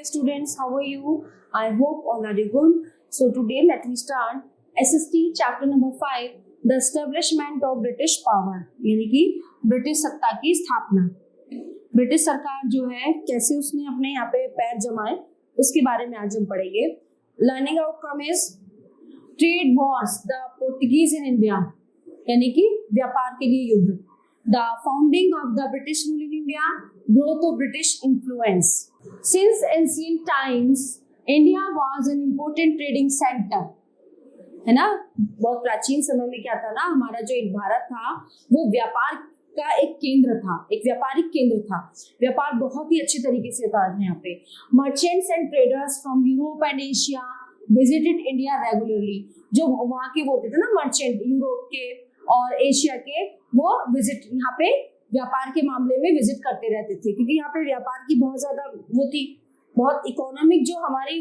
students, how are you? I hope all are good. So today let me start SST chapter number 5, the establishment of British power, यानी कि British सत्ता की स्थापना। British सरकार जो है कैसे उसने अपने यहाँ पे पैर जमाए उसके बारे में आज हम पढ़ेंगे। Learning outcome is trade wars, the Portuguese in India, यानी कि व्यापार के लिए युद्ध। The founding of the British rule in India, growth of British influence. Since ancient times India was an important trading centre, है ना। बहुत प्राचीन समय में क्या था ना, हमारा जो एक भारत था वो व्यापार का एक केंद्र था, एक व्यापारिक केंद्र था। व्यापार बहुत ही अच्छे तरीके से था यहाँ पे। Merchants and traders from Europe and Asia visited India regularly. जो वहाँ के वो होते थे ना मर्चेंट, यूरोप के और एशिया के, वो विजिट यहाँ पे व्यापार के मामले में विजिट करते रहते थे, क्योंकि यहाँ पे व्यापार की बहुत ज्यादा वो थी, बहुत इकोनॉमिक जो हमारी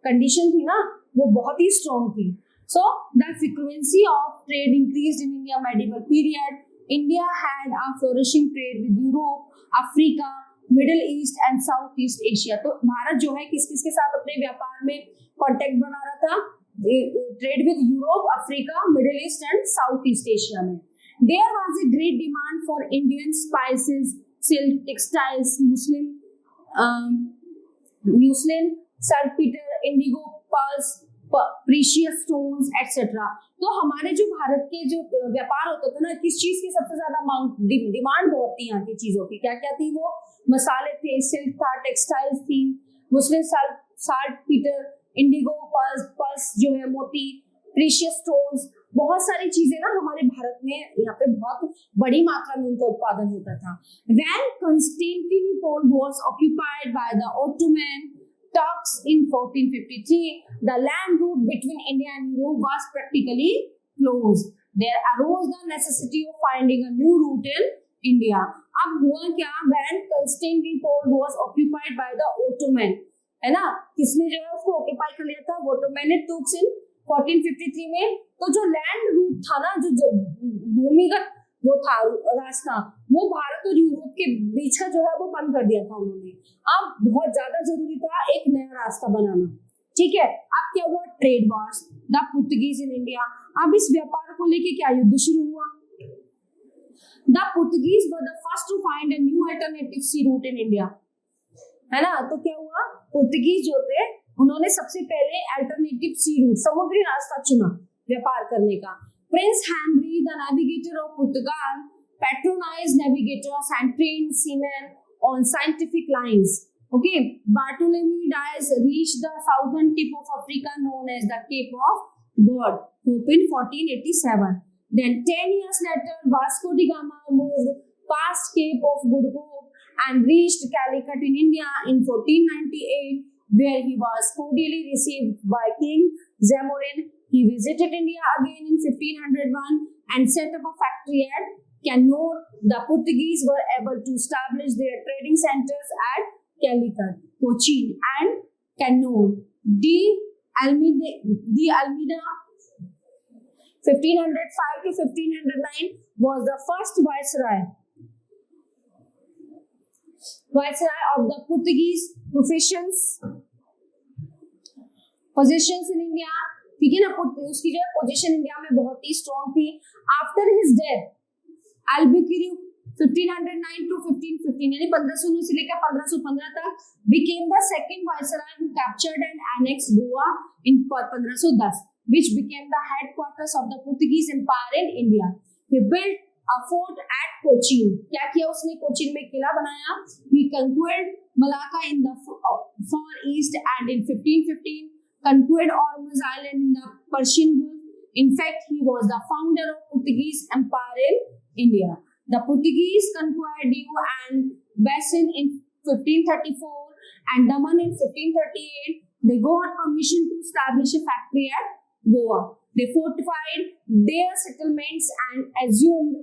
कंडीशन थी ना वो बहुत ही स्ट्रॉन्ग थी। So the frequency of trade increased in India medieval period. India had a flourishing trade with Europe, Africa, middle east and south east Asia. तो भारत जो है किस किस के साथ अपने व्यापार में कॉन्टेक्ट बना रहा था? Trade with Europe, Africa, middle east and south east Asia में। There was a great demand for Indian spices, silk, textiles, muslin, saltpeter, indigo, pearls, precious stones, etc. तो हमारे जो भारत के जो व्यापार होता था ना, किस चीज की सबसे ज्यादा मांग, डिमांड बहुत थी यहाँ की चीजों की। क्या क्या थी वो? मसाले थे, सिल्क था, टेक्सटाइल्स थी, मुस्लिम, साल्टपीटर, इंडिगो, पर्ल्स जो है मोती, प्रीशियस स्टोन्स, बहुत सारी चीजें ना हमारे भारत में यहाँ पे बहुत बड़ी मात्रा में उनका उत्पादन होता था। When Constantinople was occupied by the Ottoman Turks in 1453, the land route between India and Europe was practically closed. There arose the necessity of finding a new route in India. अब हुआ क्या? When Constantinople was occupied by the Ottoman, है ना, किसने जो है उसको occupy कर लिया था? Ottoman Turks in 1453 में। तो जो लैंड रूट था ना, जो भूमिगत वो था रास्ता, वो भारत और यूरोप के बीच का जो है वो बंद कर दिया था उन्होंने। अब बहुत ज्यादा जरूरी था एक नया रास्ता बनाना, ठीक है। अब क्या हुआ? Trade wars, the Portuguese in India. अब इस व्यापार को लेके क्या युद्ध शुरू हुआ? The Portuguese were the first to find a new alternative sea route in India, है ना। तो क्या हुआ? पुर्तगीज जो थे उन्होंने सबसे पहले अल्टरनेटिव सी रूट, समुद्री रास्ता चुना व्यापार करने का। Prince Henry the navigator of Portugal patronized navigators and trained seamen on scientific lines. Okay, Bartholomew Dias reached the southern tip of Africa known as the Cape of God Hope in 1487. Then 10 years later, Vasco da Gama moved past Cape of Good Hope and reached Calicut in India in 1498, where he was cordially received by King Zamorin. He visited India again in 1501 and set up a factory at Kannur. The Portuguese were able to establish their trading centers at Calicut, Cochin, and Kannur. The Almeida 1505 to 1509 was the first viceroy of the Portuguese possessions in India, ठीक है ना। उसकी जो position India में बहुत ही strong थी। After his death Albuquerque 1509 to 1515, यानी 1509 से लेकर 1515 तक, became the second viceroy who captured and annexed Goa in 1510, which became the headquarters of the Portuguese Empire in India. He built a fort at Cochin. क्या किया उसने? कोचीन में किला बनाया। He conquered Malacca in the far east and in 1515 conquered Ormuz Island in the Persian Gulf. In fact, he was the founder of Portuguese Empire in India. The Portuguese conquered Diu and Basin in 1534 and Daman in 1538. They got permission to establish a factory at Goa. They fortified their settlements and assumed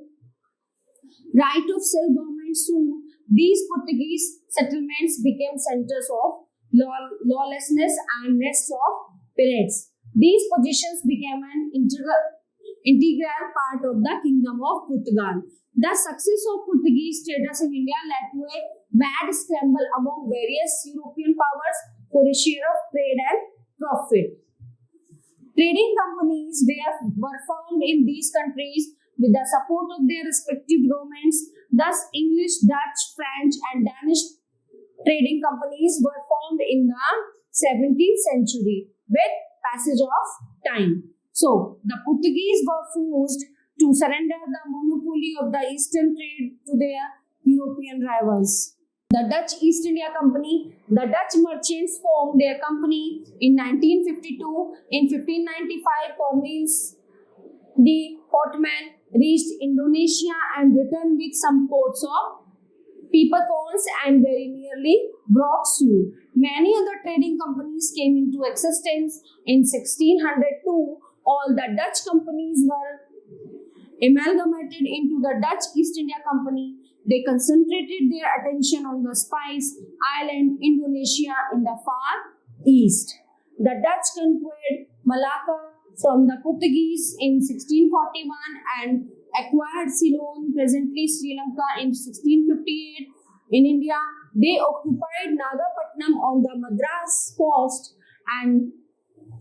right of self-government. Soon, these Portuguese settlements became centers of lawlessness and nests of pirates. These positions became an integral part of the Kingdom of Portugal. The success of Portuguese traders in India led to a mad scramble among various European powers for a share of trade and profit. Trading companies were formed in these countries with the support of their respective governments. Thus, English, Dutch, French, and Danish trading companies were formed in the 17th century with passage of time. So, the Portuguese were forced to surrender the monopoly of the eastern trade to their European rivals. The Dutch East India Company, the Dutch merchants formed their company in 1952. In 1595, Cornelis de Portman reached Indonesia and returned with some ports of peppercorns and very nearly broke through. Many other trading companies came into existence in 1602. All the Dutch companies were amalgamated into the Dutch East India Company. They concentrated their attention on the Spice Island, Indonesia in the far east. The Dutch conquered Malacca from the Portuguese in 1641 and acquired Ceylon, presently Sri Lanka, in 1658. In India, they occupied Nagapattinam on the Madras coast and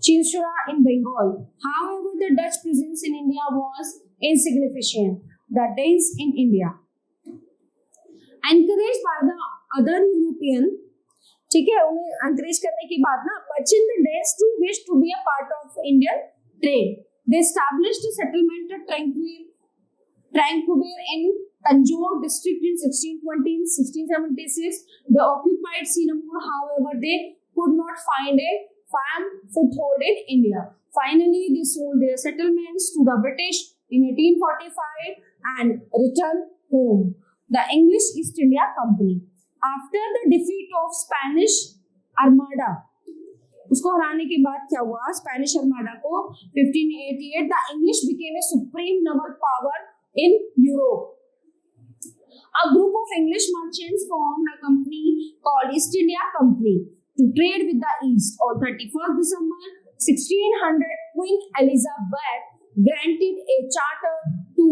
Chinsurah in Bengal. However, the Dutch presence in India was insignificant. The Danes in India, encouraged by the other European, ठीक है, उन्हें encourage करने के बाद ना, merchant the Danes too wished to be a part of Indian trade. They established a settlement at Tranquebar in Tanjore district in 1620. In 1676, they occupied Singapore. However, they could not find a firm foothold in India. Finally, they sold their settlements to the British in 1845 and returned home. The English East India Company. After the defeat of Spanish Armada, उसको हराने के बाद क्या हुआ? Spanish armada को 1588 the English became a supreme naval power in Europe. A group of English merchants formed a company called East India Company to trade with the East. On 31st December 1600, Queen Elizabeth granted a charter to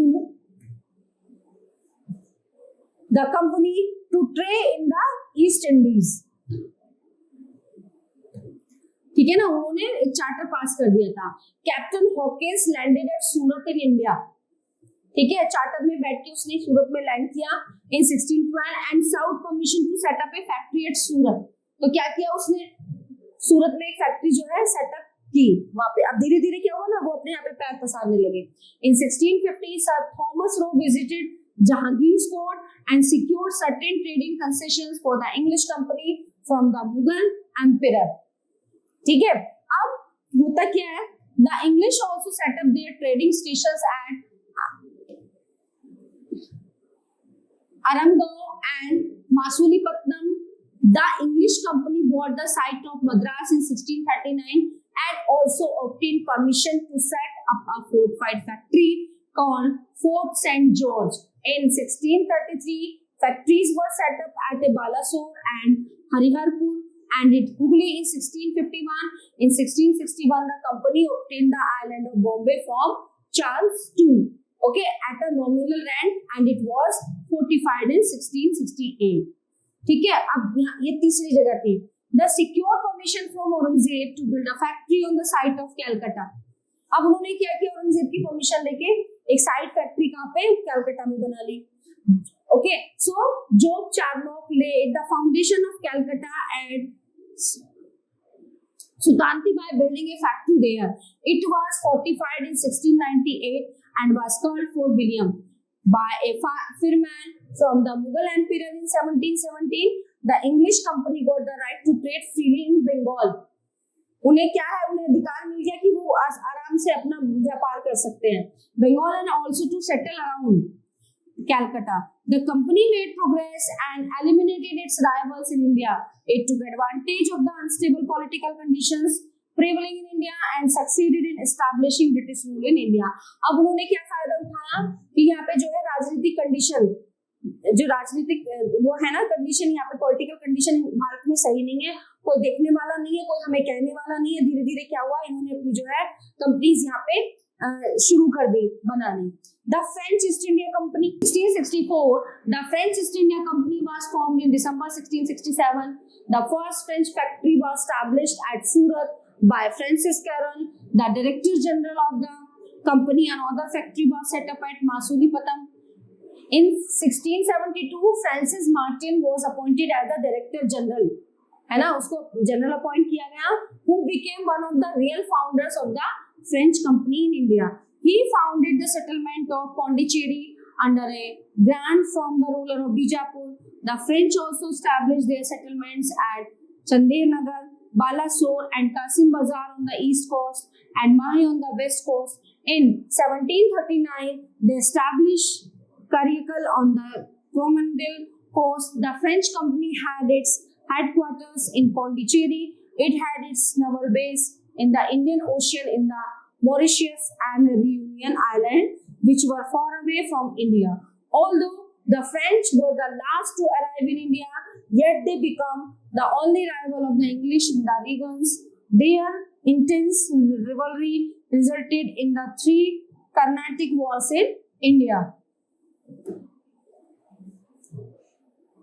the company to trade in the East Indies. ठीक है ना, उन्होंने एक charter पास कर दिया था. Captain Hawkins landed eight Surat in India. ठीक है, चार्टर में बैठ के उसने सूरत में लैंड किया in 1612 and sought permission to set up a factory at Surat. तो क्या किया उसने? सूरत में एक फैक्ट्री जो है सेटअप की वहां पे. अब धीरे धीरे क्या हुआ ना, वो अपने यहाँ पे पैर पसारने लगे. इन 1650 sir Thomas Roe visited Jahangir's court and secured certain trading concessions for the English company from the Mughal Emperor. ठीक है, अब होता क्या है? The English also set up their trading stations at Aramgaon and Masulipatnam. The English company bought the site of Madras in 1639 and also obtained permission to set up a fortified factory called Fort St. George. In 1633, factories were set up at Balasore and Hariharpur and at Hooghly in 1651. In 1661, the company obtained the island of Bombay from Charles II, okay, at a nominal rent, and it was fortified in 1668. ठीक है, अब ये तीसरी जगह थी. The secure permission from Aurangzeb to build a factory on the site of Calcutta. अब उन्होंने क्या किया? औरंगजेब की परमिशन लेके एक साइड फैक्ट्री कहाँ पे? कलकत्ता में बना ली. Okay, so Job Charnock laid the foundation of Calcutta and Sultanati by building a factory there. It was fortified in 1698 and was called Fort William by a firman from the Mughal Emperor in 1717. The English company got the right to trade freely in Bengal. उन्हें क्या है? उन्हें अधिकार मिल गया कि वो आराम से अपना व्यापार कर सकते हैं. Bengal and also to settle around Calcutta. The company made progress and eliminated its rivals in India. It took advantage of the unstable political conditions prevailing in India and succeeded in establishing British rule in India. अब उन्होंने क्या फायदा उठाया कि यहाँ पे जो है राजनीतिक कंडीशन, जो राजनीतिक वो है ना कंडीशन, यहाँ पे पॉलिटिकल कंडीशन भारत में सही नहीं है, कोई देखने वाला नहीं है, कोई हमें कहने वाला नहीं है. धीरे धीरे क्या हुआ? इन्होंने अपनी जो है कंपनीज यहाँ पे शुरू कर दी बनानी। The French East India Company 1664, the French East India Company was formed in December 1667. The first French factory was established at Surat by Francis Caron, the Director General of the company. Another factory was set up at Masulipatam. In 1672, Francis Martin was appointed as the Director General, है ना, उसको general appoint किया गया, who became one of the real founders of the French company in India. He founded the settlement of Pondicherry under a grant from the ruler of Bijapur. The French also established their settlements at Chandernagar, Balasore and Kasim Bazar on the east coast and Mahe on the west coast. In 1739, they established Karyakal on the Coromandel coast. The French company had its headquarters in Pondicherry. It had its naval base in the Indian Ocean in the Mauritius and Reunion Island, which were far away from India. Although the French were the last to arrive in India, yet they became the only rival of the English in the regions. Their intense rivalry resulted in the 3 Carnatic Wars in India.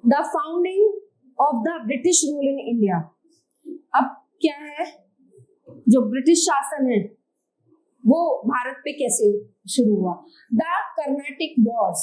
The founding of the British rule in India. अब क्या है, जो British शासन है वो भारत पे कैसे शुरू हुआ? The Carnatic Wars.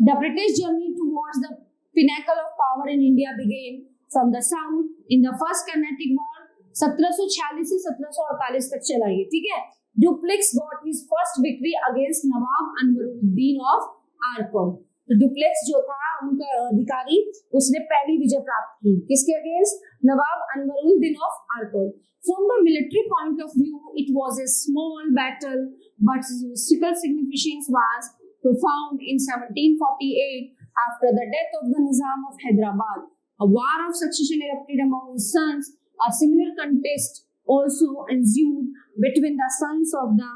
The British journey towards the pinnacle of power in India began from the south in the first Carnatic War 1746 से 1748 तक चला ये, ठीक है। Dupleix got his first victory against Nawab Anwaruddin of Arcot. तो duplex जो था उनका अधिकारी, उसने पहली विजय प्राप्त की किसके against? Nawab Anwaruddin of Arcot. From the military point of view, it was a small battle, but its historical significance was profound. In 1748, after the death of the Nizam of Hyderabad, a war of succession erupted among his sons. A similar contest also ensued between the sons of the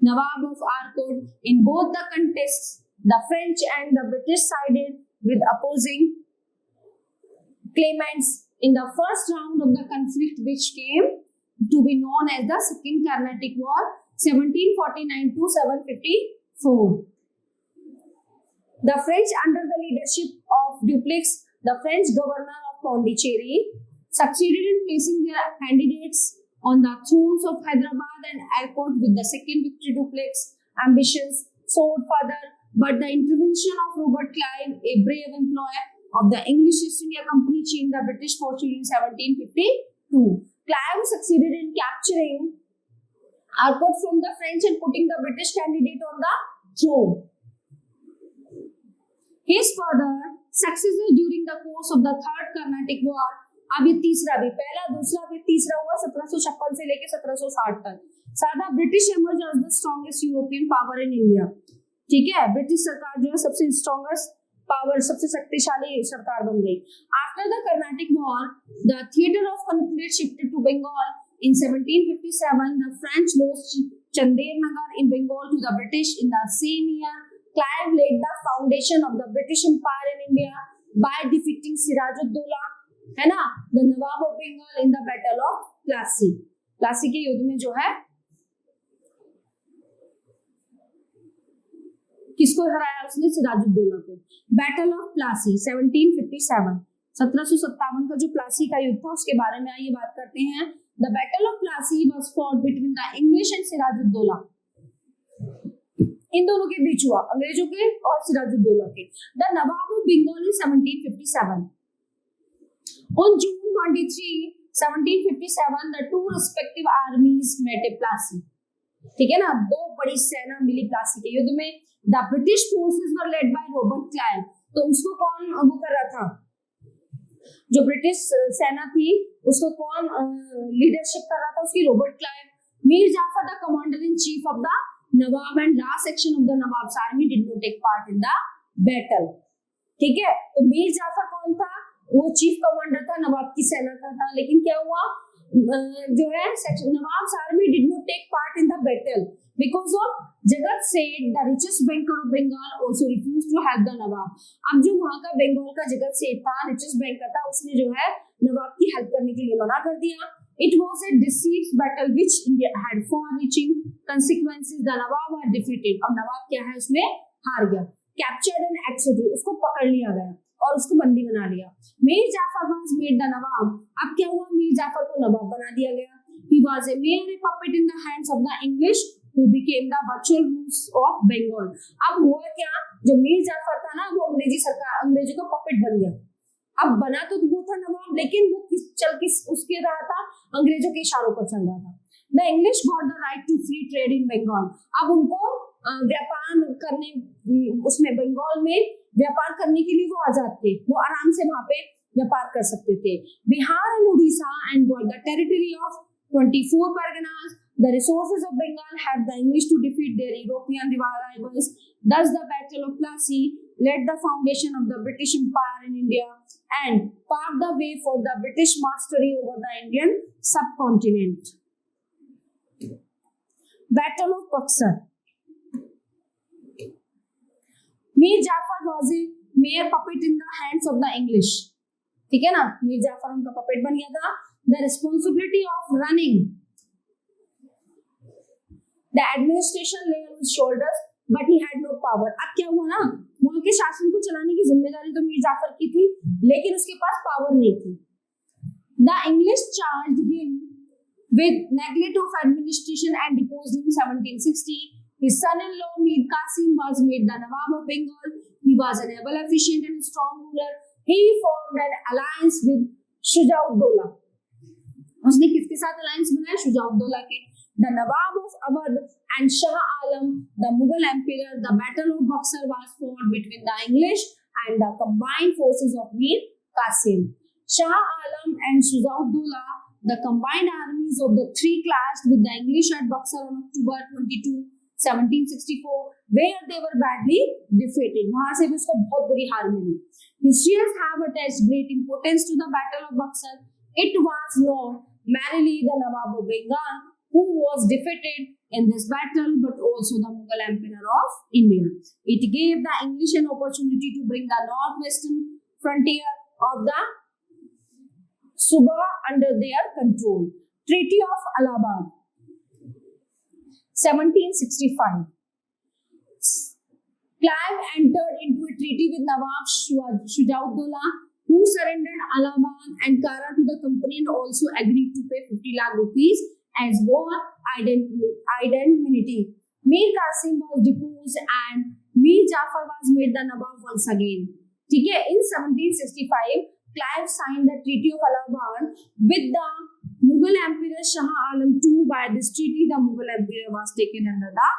Nawab of Arcot. In both the contests, the French and the British sided with opposing claimants. In the first round of the conflict, which came to be known as the Second Carnatic War, 1749 to 1754, the French, under the leadership of Dupleix, the French governor of Pondicherry, succeeded in placing their candidates on the thrones of Hyderabad and Arcot, with the second victory Dupleix ambitions soared further, but the intervention of Robert Clive, a brave employee of the English East India Company, changed the British fortune in 1752. Clive succeeded in capturing Arcot from the French and putting the British candidate on the throne. His further successes during the course of the Third Carnatic War, अब ये तीसरा भी, पहला दूसरा भी तीसरा हुआ 1756 से लेके 1760 तक. सादा British emerged as the strongest European power in India. ठीक है, ब्रिटिश सरकार जो है सबसे स्ट्रॉन्गेस्ट पावर, सबसे शक्तिशाली सरकार बन गई. After the Carnatic War, the theater of conflict shifted to Bengal. In 1757, the French lost Chandernagar in Bengal to the British. In the same year, Clive laid the foundation of the British Empire in India by defeating Siraj-ud-Dowla, है ना, the Nawab of Bengal, in the Battle of Plassey. Plassey के युद्ध में जो है किसको हराया उसने? सिराजुद्दौला को. बैटल ऑफ प्लासी 1757, 1757 का जो प्लासी का युद्ध था उसके बारे में आइए बात करते हैं. The battle of Plassey was fought between the English and Sirajuddaula. इन दोनों के बीच हुआ, अंग्रेजों के और सिराजुद्दौला के. The nawab of Bengal in 1757. On June 23, 1757, the two respective armies met at Plassey. ठीक है ना, दो बड़ी सेना मिली प्लासी के युद्ध में. The British forces were led by Robert Clive. तो उसको कौन वो कर रहा था? जो ब्रिटिश सेना थी उसको कौन लीडरशिप कर रहा था? उसकी Robert Clive. Mir Jafar the commander in chief of the nawab and last section of the nawab's army did not take part in the battle. ठीक है, तो मीर जाफर कौन था? वो चीफ कमांडर था, नवाब की सेना का था. लेकिन क्या हुआ, जो है nawab's army did not take part in the battle because of Jagat Seth the richest banker of Bengal also refuse to help the nawab. अब जो वहां का बंगाल का जगत सेठ था, रिचेस्ट बैंकर था, उसने जो है नवाब की हेल्प करने के लिए मना कर दिया। It was a decisive battle which India had far-reaching consequences. The Nawab was defeated. अब नवाब क्या है, उसमें हार गया। Captured and executed, उसको पकड़ लिया गया और उसको बंदी बना लिया। Mir Jafar was made the नवाब। अब क्या हुआ, मीर जाफर को नवाब बना दिया गया। He was a mere puppet in the hands of the English who became the virtual rulers of Bengal। अब हुआ क्या, जो मीर जाफर था ना, वो अंग्रेजी सरकार, अंग्रेजों का पपेट बन गया। अब बना तो वो था नवाब, लेकिन वो उसके रहा था, अंग्रेजों के इशारों पर चल रहा था। The English got the right to free trade in Bengal। अब उनको व्यापार करने, उसमें बंगाल में व्यापार करने के लिए वो आजाद थे, वो आराम से वहां पे व्यापार कर सकते थे। Bihar and Orissa and got the territory of 24 Parganas। The resources of Bengal had the English to defeat their European rivals. Thus, the Battle of Plassey laid the foundation of the British Empire in India and paved the way for the British mastery over the Indian subcontinent. Battle of Buxar। Mir Jafar was a mere puppet in the hands of the English। ठीक है ना, मीर जाफर उनका puppet बन गया था। The responsibility of running the administration lay on his shoulders, but he had no power। अब क्या हुआ ना, वहां के शासन को चलाने की जिम्मेदारी तो मीर जाफर की थी, लेकिन उसके पास पावर नहीं थी। The English charged him with neglect of administration and deposed him in 1760। His son-in-law Mir Qasim was made the Nawab of Bengal। He was an able, efficient and strong ruler। He formed an alliance with Shujauddaulah। उसने किसके साथ alliance बनाया, शुजाउद्दौला के। The Nawab of Awadh and Shah Alam, the Mughal emperor। The battle of Buxar was fought between the English and the combined forces of Mir Qasim। Shah Alam and Shujauddaulah, the combined armies of the three, clashed with the English at Buxar on October 22, 1764, where they were badly defeated। वहां से भी उसको बहुत बुरी हार मिली। Historians have attached great importance to the battle of Buxar। It was not merely the Nawab of Bengal who was defeated in this battle, but also the Mughal Emperor of India। It gave the English an opportunity to bring the northwestern frontier of the Subah under their control। Treaty of Allahabad 1765। Clive entered into a treaty with Nawab Shujauddaulah, who surrendered Allahabad and Kara to the company and also agreed to pay 50 lakh rupees as war indemnity। Mir Qasim was deposed and Mir Jafar was made the Nawab once again। ठीक है, in 1765 Clive signed the Treaty of Allahabad with the Mughal Emperor Shah Alam II। By this treaty, the Mughal Emperor was taken under the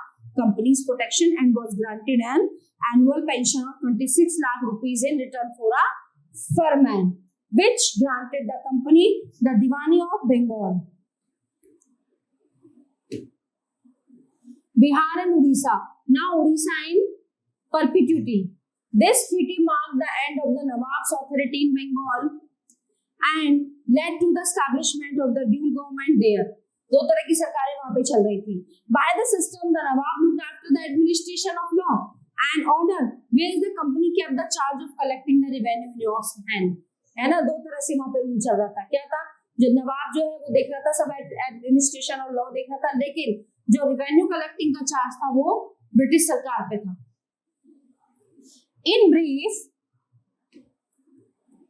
company's protection and was granted an annual pension of 26 lakh rupees in return for a firman, which granted the company the Diwani of Bengal। Bihar and Odisha। Now Odisha in perpetuity। This treaty marked the end of the Nawab's authority in Bengal and led to the establishment of the dual government there। दो तरह की सरकारें वहां पे चल रही थी। By the system, the Nawab looked after the administration of law and order, whereas the company kept the charge of collecting the revenue in its hand। है ना, दो तरह से वहां पे रूल चल रहा था। क्या था, जो नवाब जो है वो देख रहा था सब एडमिनिस्ट्रेशन और लॉ देख रहा था, लेकिन जो रेवेन्यू कलेक्टिंग का चार्ज था वो ब्रिटिश सरकार पे था। In brief,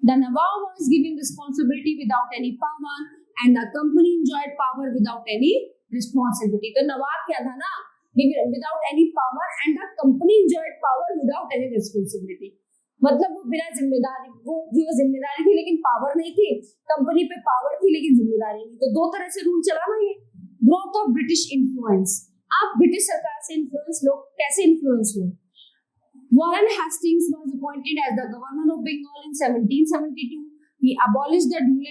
the Nawab was given responsibility without any power and the company enjoyed power without any responsibility। तो नवाब क्या था ना, without any power and the company enjoyed power without any responsibility। मतलब वो बिना जिम्मेदारी, वो जिम्मेदारी थी लेकिन पावर नहीं थी, कंपनी पे पावर थी लेकिन जिम्मेदारी नहीं। तो दो तरह से रूल चला ना ये। Growth of British influence. अब ब्रिटिश सरकार से इन्फ्लुएंस लोग कैसे इन्फ्लुएंस हुए। Warren Hastings was appointed as the governor of Bengal in 1772। He abolished the dual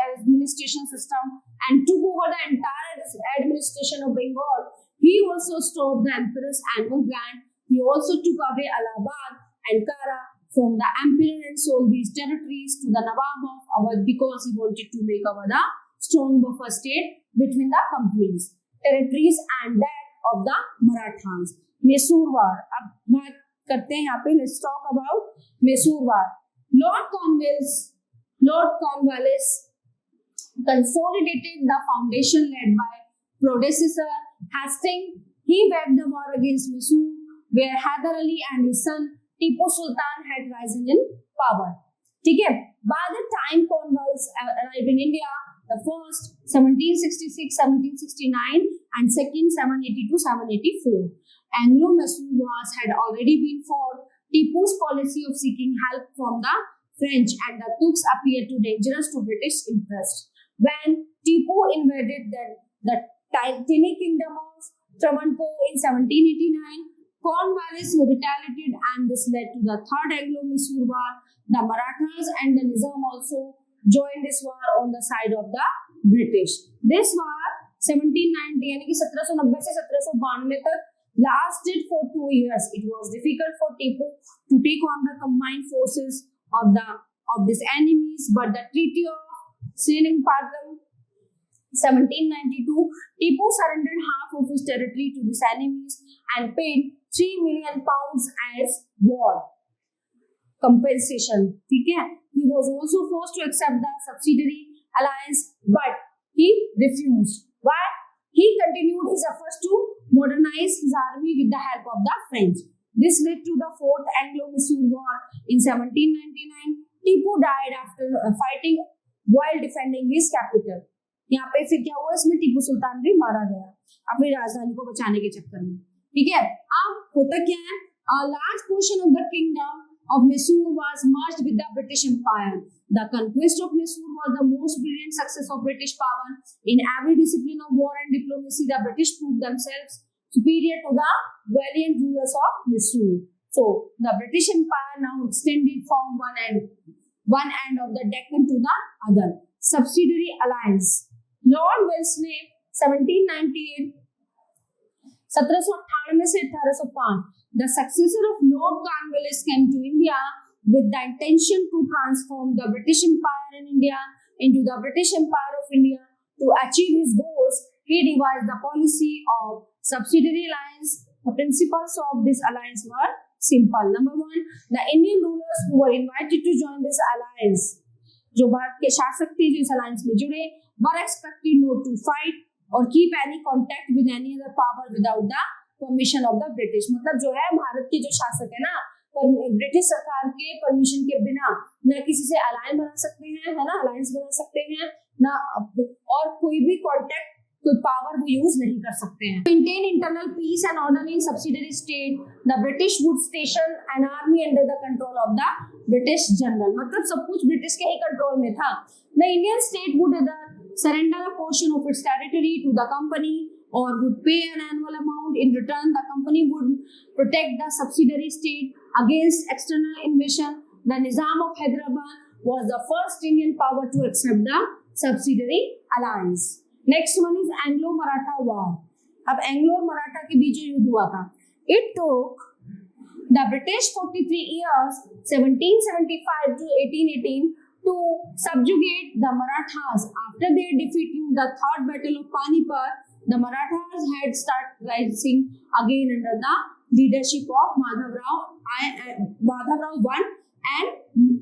administration system and took over the entire administration of Bengal। He also stopped the emperor's annual grant। He also took away Allahabad and Kara from the emperor and sold these territories to the Nawab of Awadh because he wanted to make Awadh a strong buffer state between the companies, territories and that of the Marathas. Mysore War. अब बात करते हैं यहाँ पे, let's talk about Mysore War. Lord Cornwallis consolidated the foundation led by predecessor Hastings. He waged the war against Mysore, where Hyder Ali and his son Tipu Sultan had risen in power. ठीक है. By the time Cornwallis arrived in India, the first 1766, 1769 and second 782, 784, Anglo-Mysore Wars had already been fought. Tipu's policy of seeking help from the French and the Turks appeared too dangerous to British interest. When Tipu invaded the tiny kingdom of Travancore in 1789, Cornwallis retaliated, and this led to the Third Anglo-Mysore War. The Marathas and the Nizam also joined this war on the side of the British. This war 1790 यानी कि 1790 से 1792 तक lasted for 2 years. It was difficult for Tipu to take on the combined forces of these enemies, but the Treaty of Srinivapatam 1792, Tipu surrendered half of his territory to these enemies and paid £3 million as war compensation. ठीक है. He was also forced to accept the subsidiary alliance, but he refused. Why? He continued his efforts to modernize his army with the help of the French. This led to the Fourth Anglo-Mysore War in 1799. Tipu died after fighting while defending his capital. यहाँ पे फिर क्या हुआ, इसमें टीपू सुल्तान भी मारा गया अपनी राजधानी को बचाने के चक्कर में. ठीक है. अब होता क्या है, a large portion of the kingdom of Mysore was merged with the British Empire. The conquest of Mysore was the most brilliant success of British power. In every discipline of war and diplomacy, the British proved themselves superior to the valiant rulers of Mysore. So, the British Empire now extended from one end of the Deccan to the other. Subsidiary alliance. Lord Wellesley 1798 1798 से 1805, the successor of Lord Cornwallis came to India with the intention to transform the British Empire in India into the British Empire of India. To achieve his goals, he devised the policy of subsidiary alliance. The principles of this alliance were simple. Number one, the Indian rulers who were invited to join this alliance, जो भारत के शासक थे जो इस alliance में जुड़े, were expected not to fight or keep any contact with any other power without the permission of the British. मतलब जो है भारत के जो शासक है ना, ब्रिटिश सरकार के परमिशन के बिना न किसी से अलायंस बना सकते हैं, है ना, अलायंस बना सकते हैं ना, और कोई भी कॉन्टेक्ट, कोई पावर वो यूज नहीं कर सकते हैं. Maintain internal peace and order in subsidiary state. The British would station an army under the control of the British general. मतलब सब कुछ ब्रिटिश के ही कंट्रोल में था. The Indian state would either surrender a portion of its territory to the company or would pay an annual amount. In return, the company would protect the subsidiary state against external invasion. The Nizam of Hyderabad was the first Indian power to accept the subsidiary alliance. Next one is Anglo-Maratha War. अब Anglo और मराठा के बीच जो युद्ध हुआ था, it took the British 43 years 1775 to 1818 to subjugate the Marathas. After their defeat in the Third Battle of Panipat, the Marathas had started rising again under the leadership of Madhavrao I and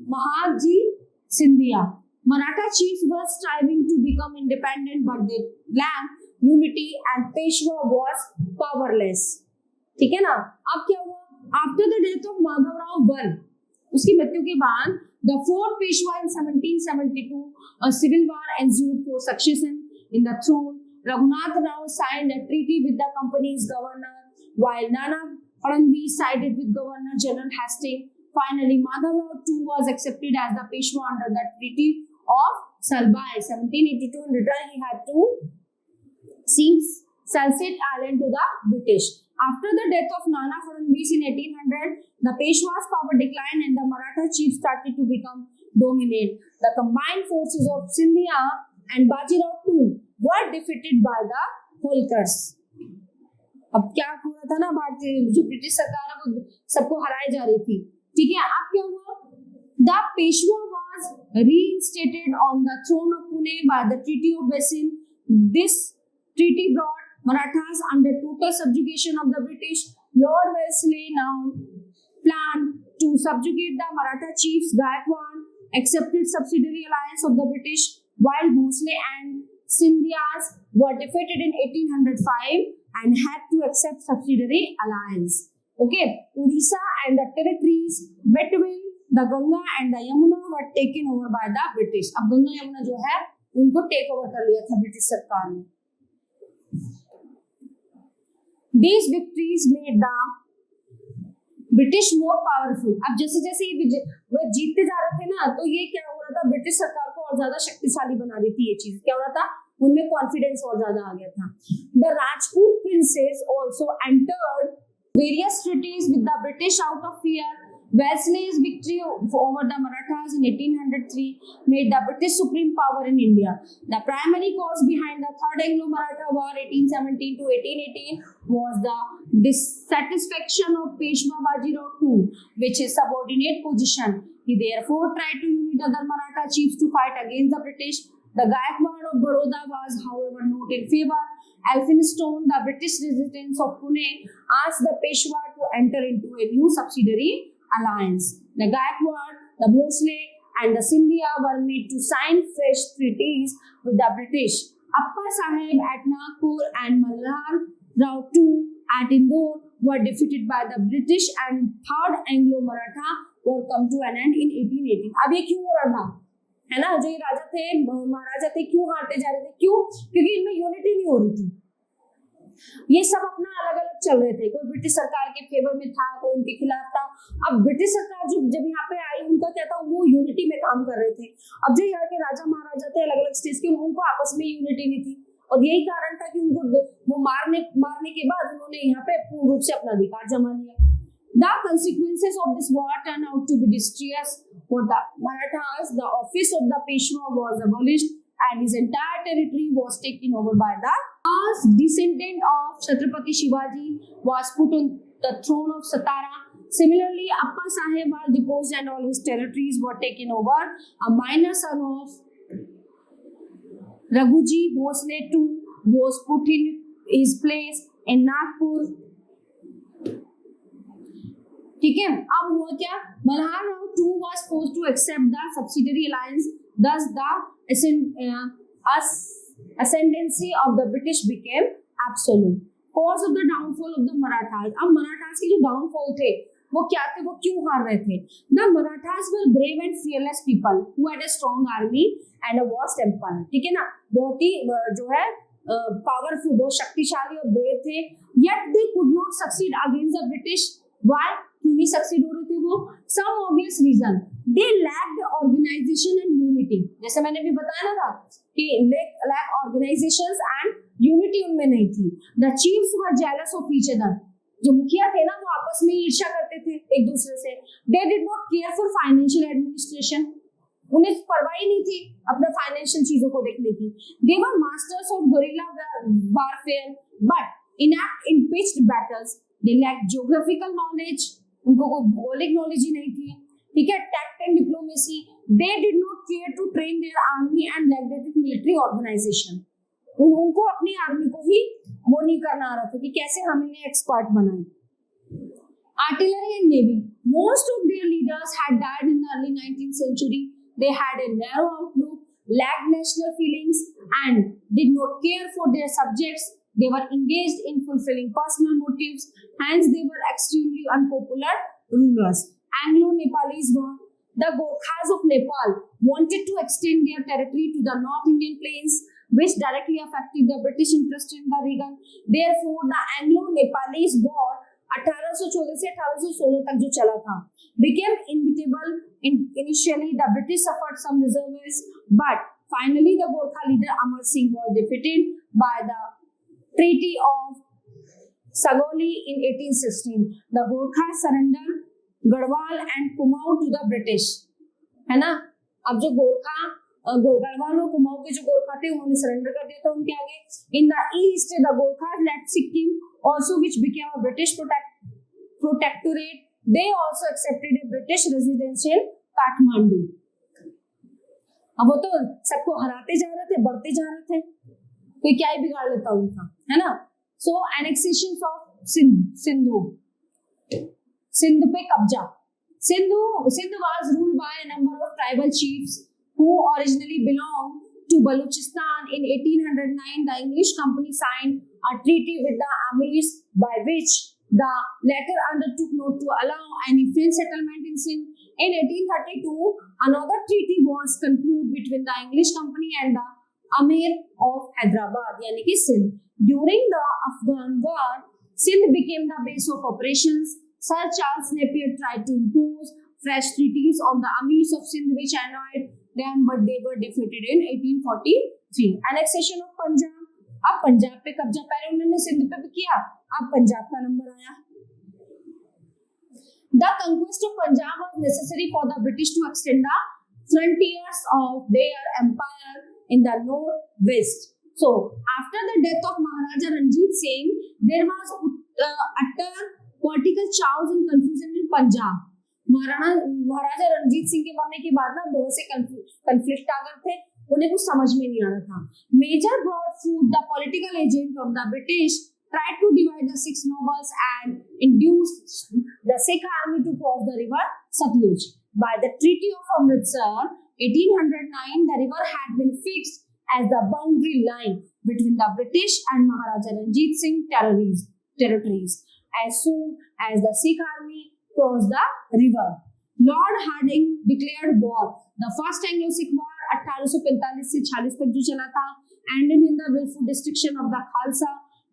Mahaji Scindia. Maratha chiefs were striving to become independent, but they lacked unity and Peshwa was powerless. ठीक है ना. अब क्या हुआ? After the death of Madhavrao I, उसकी मृत्यु के बाद the fourth Peshwa in 1772, a civil war ensued for succession in the throne. Raghunath Rao signed a treaty with the company's governor, while Nana Fadnavis sided with Governor General Hastings. Finally, Madhavrao too was accepted as the Peshwa under the Treaty of Salbai 1782. In return, he had to cede Salsette Island to the British. After the death of Nana Fadnavis in 1800, the Peshwa's power declined and the Maratha chiefs started to become dominant. The combined forces of Scindia and Bajirao too were defeated by the Holkars. अब क्या हो रहा था ना, भारतीय जो British सरकार है वो सबको हराई जा रही थी. ठीक है. अब क्या हुआ? The Peshwa was reinstated on the throne of Pune by the Treaty of Basin. This treaty brought Marathas under total subjugation of the British. Lord Wellesley now planned to subjugate the Maratha chiefs. Gaikwad accepted subsidiary alliance of the British, while Bhosle and Scindias were defeated in 1805 and had to accept subsidiary alliance. Okay, Odisha and the territories between the Ganga and the Yamuna were taken over by the British. अब गंगा यमुना जो है उनको take over कर लिया था British सरकार ने. These victories made the British more powerful. अब जैसे जैसे वो जीतते जा रहे थे ना, तो ये क्या हो रहा था, ब्रिटिश सरकार को और ज्यादा शक्तिशाली बना रही थी. ये चीज क्या हो रहा था, उनमें कॉन्फिडेंस और ज्यादा आ गया था. The Rajput princess also entered various treaties with the British out of fear. Wellesley's victory over the Marathas in 1803 made the British supreme power in India. The primary cause behind the Third Anglo-Maratha War 1817 to 1818 was the dissatisfaction of Peshwa Bajirao II with his subordinate position. He therefore tried to unite other Maratha chiefs to fight against the British. The Gaikwad of Baroda was, however, not in favor. Elphinstone, the British resident of Pune, asked the Peshwa to enter into a new subsidiary alliance. The Gaikwad, the Bhosle and the Scindia were made to sign fresh treaties with the British. Appar Sahib at Nagpur and Malhar Rao II at Indore were defeated by the British, and Third Anglo-Maratha War come to an end in 1818. अब ये क्यों हो रहा था, है ना, जो ये राजा थे महाराजा थे क्यों हारते जा रहे थे, क्यों, क्योंकि इनमें यूनिटी नहीं हो रही थी. ये सब अपना अलग अलग चल रहे थे. कोई ब्रिटिश सरकार के फेवर में था, कोई उनके खिलाफ था. अब ब्रिटिश सरकार जब यहाँ पे आई, उनका क्या था, वो यूनिटी में काम कर रहे थे. अब जो यहाँ के राजा महाराजा थे अलग अलग स्टेट के, उनको आपस में यूनिटी नहीं थी, और यही कारण था कि उनको वो मारने के बाद उन्होंने यहाँ पे पूर्ण रूप से अपना अधिकार जमा लिया. The consequences of this war turned out to be disastrous for the Marathas. The office of the Peshwa was abolished, and his entire territory was taken over by the descendant of Chhatrapati Shivaji was put on the throne of Satara. Similarly, Appa Sahib was deposed and all his territories were taken over. A minor son of Raghuji Bhosle too was put in his place in Nagpur. ठीक है, अब हुआ क्या, Malhar Rao II was forced to accept the subsidiary alliance. Thus, the ascendancy of the British became absolute. Cause of the downfall of the Marathas. अब मराठास के जो downfall थे वो क्या थे, वो क्यों हार रहे थे. The Marathas were brave and fearless people who had a strong army and a vast empire. ठीक है ना, बहुत ही जो है पावरफुल, बहुत शक्तिशाली और ब्रेव थे. Yet they could not succeed against the British. Why? क्यों नहीं सक्सीड हो रहे थे वो? Some obvious reason. They lacked organization and unity. जैसे मैंने भी बताया ना था कि lack organizations and unity उनमें नहीं थी. The chiefs were jealous of each other. जो मुखिया थे ना, वो आपस में ईर्ष्या करते थे एक दूसरे से. They did not care for financial administration. उन्हें परवाह ही नहीं थी अपने फाइनेंशियल चीजों को देखने की. They were masters of guerrilla warfare, but inept in pitched battles. They lacked geographical knowledge. उनको कोई भौगोलिक नॉलेज ही नहीं थी. ठीक है, tact and diplomacy. They did not care to train their army and lacked military organization. उनको अपनी army को ही वो नहीं करना आ रहा था कि कैसे हम इन्हें एक्सपर्ट बनाएं. Artillery and navy. Most of their leaders had died in the early 19th century. They had a narrow outlook, lacked national feelings, and did not care for their subjects. They were engaged in fulfilling personal motives, hence they were extremely unpopular rulers. Anglo-Nepalese War. The Gorkhas of Nepal wanted to extend their territory to the North Indian plains, which directly affected the British interest in the region. Therefore, the Anglo-Nepalese War 1814 से 1816 तक जो चला था became inevitable. Initially, the British suffered some reserves, but finally the Gorkha leader Amar Singh was defeated by the Treaty of Sagoli in 1816. The Gorkhas surrendered Garhwal and Kumaon to the British. है ना, अब जो गढ़वाल और कुमाऊं के जो गोरखा थे उन्होंने surrender कर दिया था उनके आगे. In the east, the Gorkhas left Sikkim also, which became a British protectorate. They also accepted a British residence in Kathmandu. अब वो तो सबको हराते जा रहे थे, बढ़ते जा रहे थे, कोई क्या ही बिगाड़ लेता उनका, है ना. So annexations of Sindhu पे कब्जा. Sindh was ruled by a number of tribal chiefs who originally belonged to Balochistan. In 1809, the English company signed a treaty with the Amirs by which the latter undertook not to allow any French settlement in Sindh. In 1832, another treaty was concluded between the English company and the Amir of Hyderabad, yani ki Sindh. During the Afghan War, Sindh became the base of operations. Sir Charles Napier tried to impose fresh treaties on the Amirs of Sindh, which annoyed them, but they were defeated in 1843. Annexation of Punjab. अब पंजाब पे कब्जा, पहले उन्होंने सिंध पे भी किया, अब पंजाब का नंबर आया. The conquest of Punjab was necessary for the British to extend the frontiers of their empire in the northwest. So, after the death of Maharaja Ranjit Singh, there was utter political chaos and confusion in Punjab. महाराजा रणजीत सिंह के मरने के बाद ना बहुत से conflict आ गए थे, उन्हें कुछ समझ में नहीं आ रहा था. Major Broadfoot, the political agent of the British, tried to divide the six nobles and induced the Sikh army to cross the river Satluj. By the Treaty of Amritsar, 1809, the river had been fixed as the boundary line between the British and Maharaja Ranjit Singh territories. As soon as the Sikh army crossed the river, Lord Hardinge declared war. The first Anglo-Sikh War 1845 से 46 तक जो चला था, ended in the willful destruction of the Khalsa.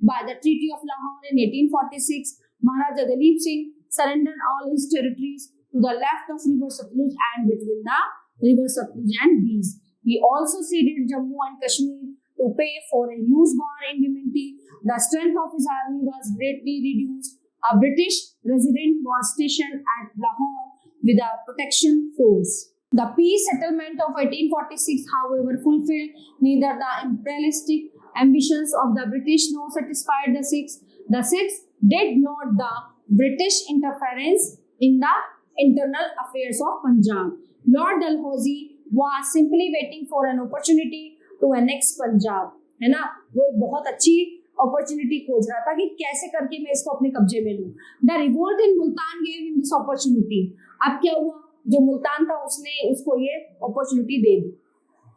By the Treaty of Lahore in 1846, Maharaja Dalip Singh surrendered all his territories to the left of river Satluj and between the river Satluj and Beas. He also ceded Jammu and Kashmir to pay for a huge war indemnity. The strength of his army was greatly reduced. A British resident was stationed at Lahore with a protection force. The peace settlement of 1846, however, fulfilled neither the imperialistic ambitions of the British nor satisfied the Sikhs. The Sikhs did not the British interference in the internal affairs of Punjab. Lord Dalhousie was simply waiting for an opportunity to annex Punjab. है ना, वो एक बहुत अच्छी opportunity खोज रहा था कि कैसे करके मैं इसको अपने कब्जे में लूं. The revolt in Multan gave him this opportunity. अब क्या हुआ, जो मुल्तान था उसने उसको ये अपॉर्चुनिटी दे दी.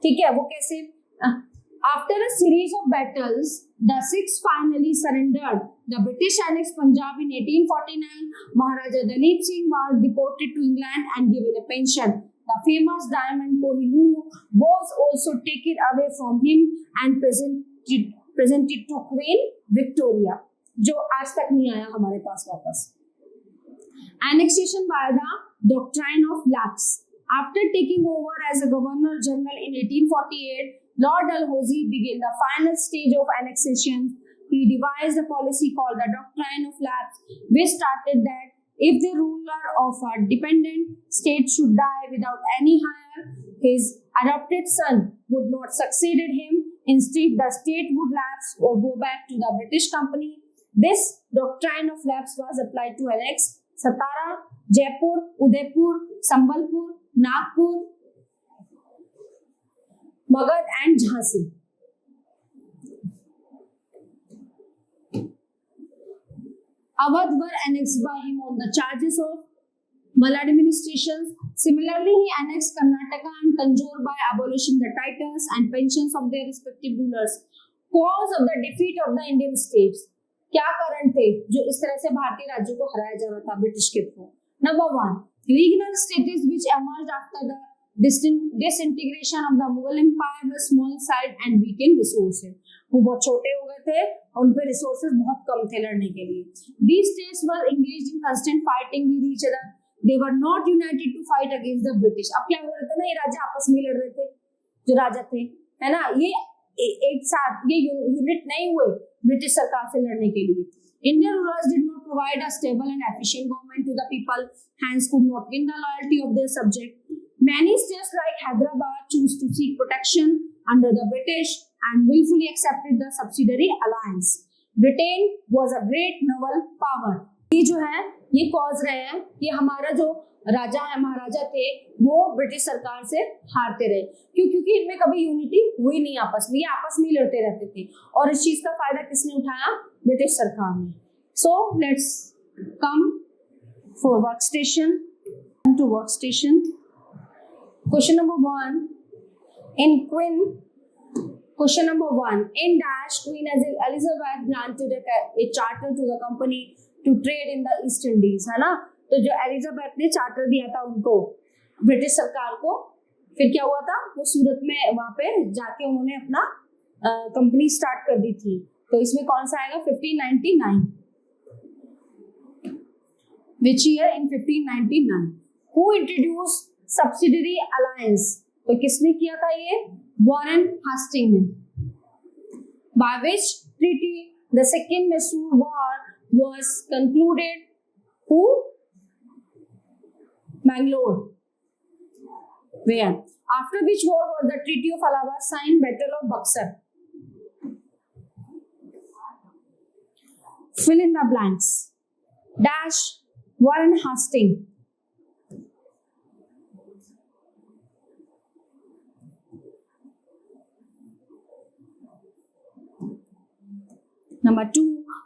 ठीक है, वो कैसे? After a series of battles, the Sikhs finally surrendered. The British annexed Punjab in 1849. Maharaja Dalip Singh was deported to England and given a pension. The famous diamond Kohinoor was also taken away from him and presented to Queen Victoria, जो आज तक नहीं आया हमारे पास वापस. Annexation by the doctrine of lapse. After taking over as a Governor General in 1848, Lord Dalhousie began the final stage of annexation. He devised a policy called the doctrine of lapse, which stated that if the ruler of a dependent state should die without any heir, his adopted son would not succeed him. Instead, the state would lapse or go back to the British company. This doctrine of lapse was applied to annex Satara, Jaipur, Udaipur, Sambalpur, Nagpur, Magad and Jhansi. Awadh were annexed by him on the charges of maladministration. Similarly, he annexed Karnataka and Tanjore by abolishing the titles and pensions of their respective rulers. Cause of the defeat of the Indian states. क्या कारण थे जो इस तरह से भारतीय राज्यों को हराया जा रहा था ब्रिटिश के through? Number 1, regional states which emerged after the disintegration of the Mughal Empire were small size and weak in resources. वो बहुत छोटे हो गए थे और उन पे resources बहुत कम थे लड़ने के लिए. These states were engaged in constant fighting with each other. They were not united to fight against the British. अब क्या हो रहा था ना, ये राज्य आपस में लड़ रहे थे, जो राजा थे, है ना, ये एक साथ ये यूनिट नहीं हुए ब्रिटिश सरकार से लड़ने के लिए. Indian rulers did not provide a stable and efficient government to the people, hence could not win the loyalty of their subjects. Many states like Hyderabad chose to seek protection under the British and willfully accepted the subsidiary alliance. Britain was a great naval power. ये जो है ये cause रहे हैं कि हमारा जो राजा है महाराजा थे वो ब्रिटिश सरकार से हारते रहे। क्यों? क्योंकि इनमें कभी यूनिटी हुई नहीं आपस में, ये आपस में ही लड़ते रहते थे और इस चीज का फायदा किसने उठाया? ब्रिटिश सरकार ने। So let's come for work station to work station. Question number 1 in queen Question number 1 in dash Queen Elizabeth granted a charter to the company to trade in the East Indies, है ना। तो जो Elizabeth ने charter दिया था उनको, British सरकार को, फिर क्या हुआ था? वो सूरत में वहां पे जाके उन्होंने अपना कंपनी स्टार्ट कर दी थी। तो इसमें कौन सा आएगा? 1599। Which year? In 1599. Who introduced subsidiary alliance? तो किसने किया था ये? वॉरेन हास्टिंग ने। By which treaty the second Mysore War was concluded? Who? Bangalore. Where? After which war was the Treaty of Allahabad signed? Battle of Buxar. Fill in the blanks. Dash Warren Hastings. Number 2,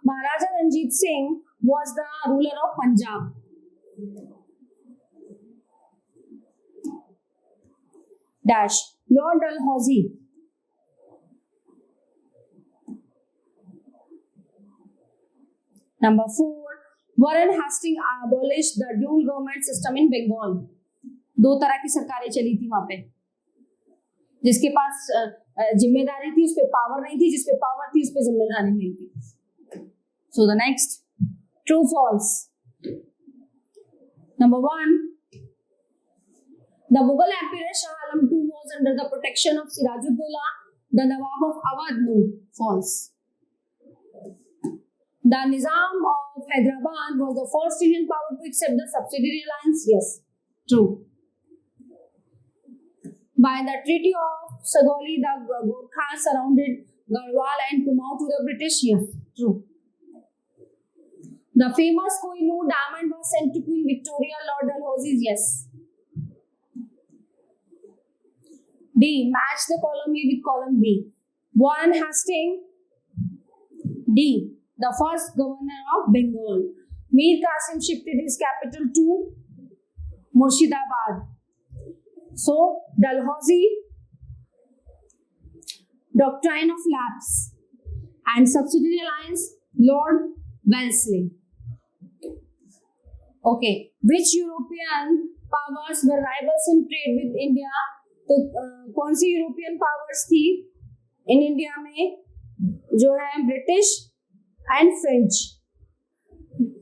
Maharaja Ranjit Singh was the ruler of Punjab. Dash Lord Dalhousie. Number 4, Warren Hastings abolished the dual government system in Bengal. दो तरह की सरकारें चली थी वहां पे, जिसके पास जिम्मेदारी थी उस पे पावर नहीं थी, जिस पे पावर थी उस पे जिम्मेदारी नहीं थी। So the next, true false. Number 1, the Mughal empire Shah Alam II was under the protection of Sirajuddaulah, the Nawab of Awadh. No, false. The Nizam of Hyderabad was the first Indian power to accept the subsidiary alliance. Yes, true. By the Treaty of Sagoli, the Gorkhas surrounded Garhwal and Kumaon to the British. Yes, true. The famous Kohinoor diamond was sent to Queen Victoria, Lord Dalhousie. Yes. D. Match the column A with column B. Warren Hastings. D. The first governor of Bengal. Mir Qasim shifted his capital to Murshidabad. So, Dalhousie, doctrine of lapse, and subsidiary alliance, Lord Wellesley. Okay, which European powers were rivals in trade with India? तो कौन सी European powers थी in India में? जो है British and French,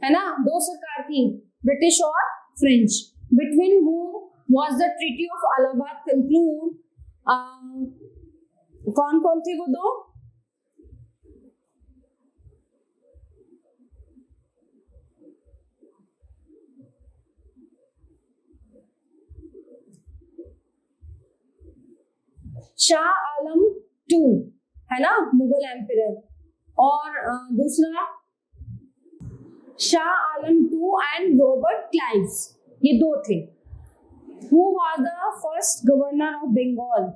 है ना। दो सरकार थी, ब्रिटिश और French. Between whom was the Treaty of Allahabad conclude? कौन कौन थे वो दो? शाह आलम II, है ना, मुगल एम्पायर, और दूसरा Shah Alam II and Robert क्लाइव्स, ये दो थे। Who was the first governor of Bengal?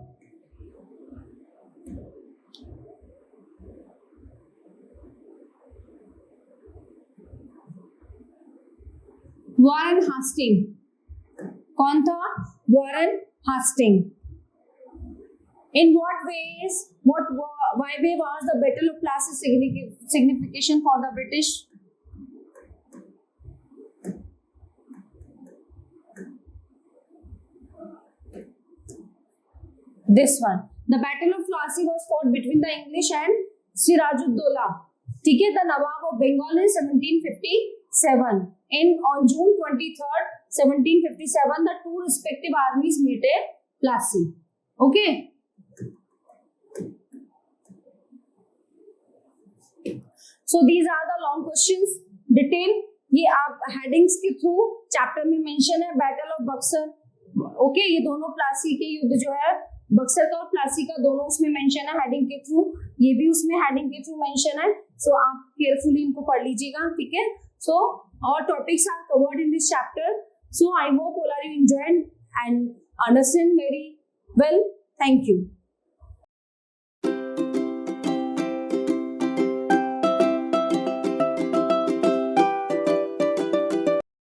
Warren Hastings। कौन था? Warren Hastings। In what ways, why was the Battle of Plassey significant for the British? This one, the Battle of Plassey was fought between the English and Sirajuddaulah. ठीक है, the Nawab of Bengal in 1757. On June 23rd, 1757, the two respective armies met at Plassey. Okay. So these are the long questions. Detail ये आप headings के through chapter में mention है। Battle of Buxar, okay, ये दोनों प्लासी के युद्ध जो है, बक्सर का और प्लासी का, दोनों उसमें मेंशन है हेडिंग के थ्रू। ये भी उसमें हेडिंग के थ्रू मेंशन है। सो आप केयरफुली इनको पढ़ लीजिएगा, ठीक है। सो our topics are covered in this chapter. So I hope all are you enjoyed and understand very well. Thank you.